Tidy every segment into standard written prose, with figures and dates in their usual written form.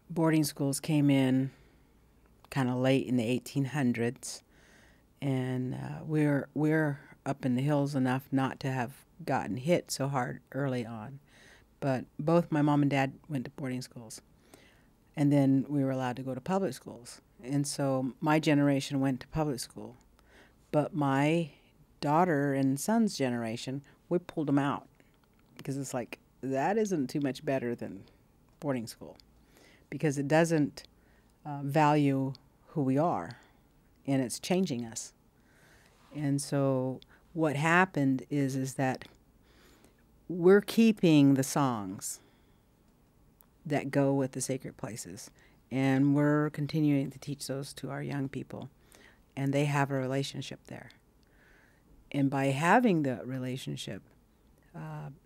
boarding schools came in kind of late in the 1800s, and we're up in the hills enough not to have gotten hit so hard early on. But both my mom and dad went to boarding schools, and then we were allowed to go to public schools. And so my generation went to public school, but my daughter and son's generation, we pulled them out because it's like that isn't too much better than boarding school because it doesn't value who we are, and it's changing us. And so what happened is that we're keeping the songs that go with the sacred places, and we're continuing to teach those to our young people, and they have a relationship there. And by having the relationship,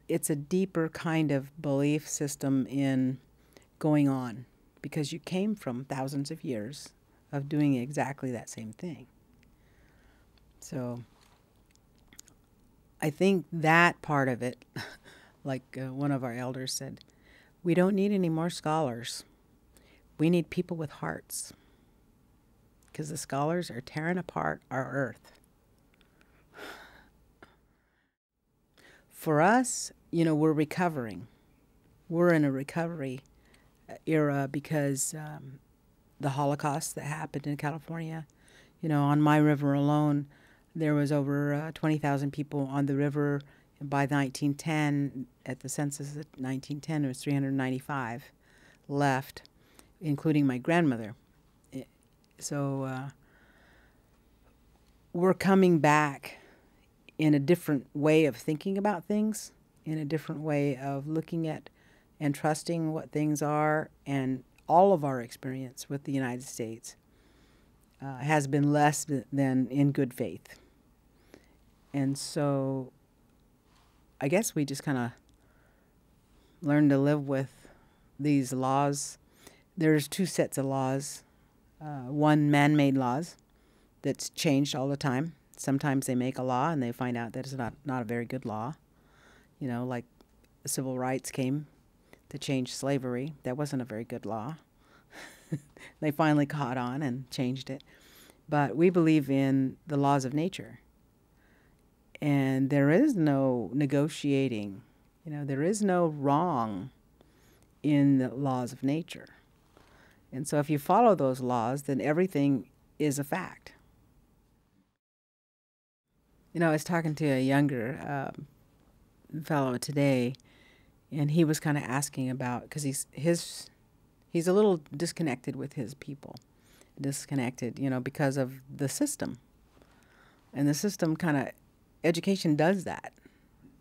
it's a deeper kind of belief system in going on because you came from thousands of years of doing exactly that same thing. So I think that part of it, like one of our elders said, we don't need any more scholars. We need people with hearts because the scholars are tearing apart our earth. For us, we're recovering. We're in a recovery era because the Holocaust that happened in California, on my river alone, there was over 20,000 people on the river. By 1910, at the census of 1910, there was 395 left, including my grandmother. So we're coming back in a different way of thinking about things, in a different way of looking at and trusting what things are. And all of our experience with the United States has been less than in good faith. And so I guess we just kind of learn to live with these laws. There's two sets of laws. One, man-made laws that's changed all the time. Sometimes they make a law and they find out that it's not a very good law. Like civil rights came to change slavery. That wasn't a very good law. They finally caught on and changed it. But we believe in the laws of nature. And there is no negotiating. There is no wrong in the laws of nature. And so if you follow those laws, then everything is a fact. I was talking to a younger fellow today, and he was kind of asking about, because he's a little disconnected with his people, disconnected, because of the system. And the system education does that.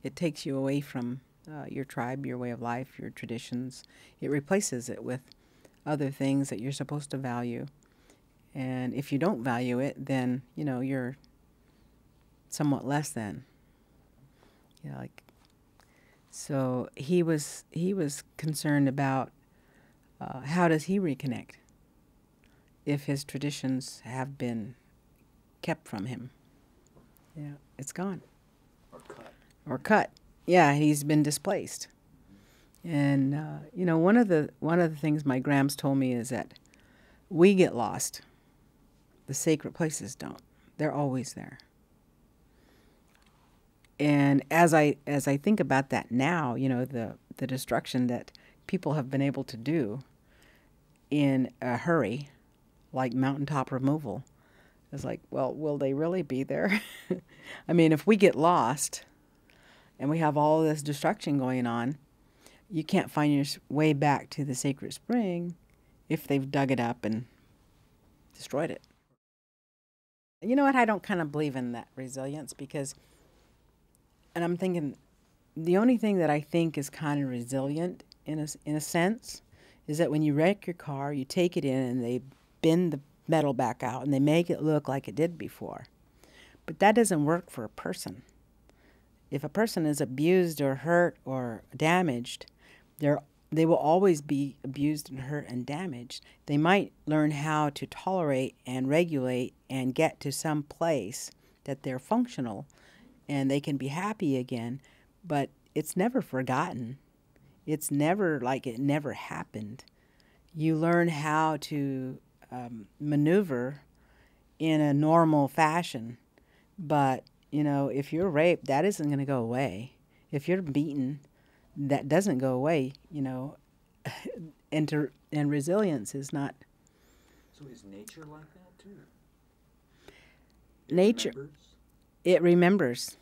It takes you away from your tribe, your way of life, your traditions. It replaces it with other things that you're supposed to value. And if you don't value it, then, you're somewhat less than. So he was concerned about how does he reconnect if his traditions have been kept from him. Yeah, it's gone. Or cut. Yeah, he's been displaced. And one of the things my grams told me is that we get lost. The sacred places don't. They're always there. And as I think about that now, the destruction that people have been able to do in a hurry, like mountaintop removal, it's like, well, will they really be there? I mean, if we get lost and we have all this destruction going on, you can't find your way back to the sacred spring if they've dug it up and destroyed it. You know what? I don't kind of believe in that resilience because, and I'm thinking, the only thing that I think is kind of resilient in a sense is that when you wreck your car, you take it in and they bend the metal back out and they make it look like it did before. But that doesn't work for a person. If a person is abused or hurt or damaged, they will always be abused and hurt and damaged. They might learn how to tolerate and regulate and get to some place that they're functional and they can be happy again, but it's never forgotten. It's never like it never happened. You learn how to maneuver in a normal fashion. But, you know, if you're raped, that isn't going to go away. If you're beaten, that doesn't go away, you know. And resilience is not. So is nature like that too? Nature. It remembers.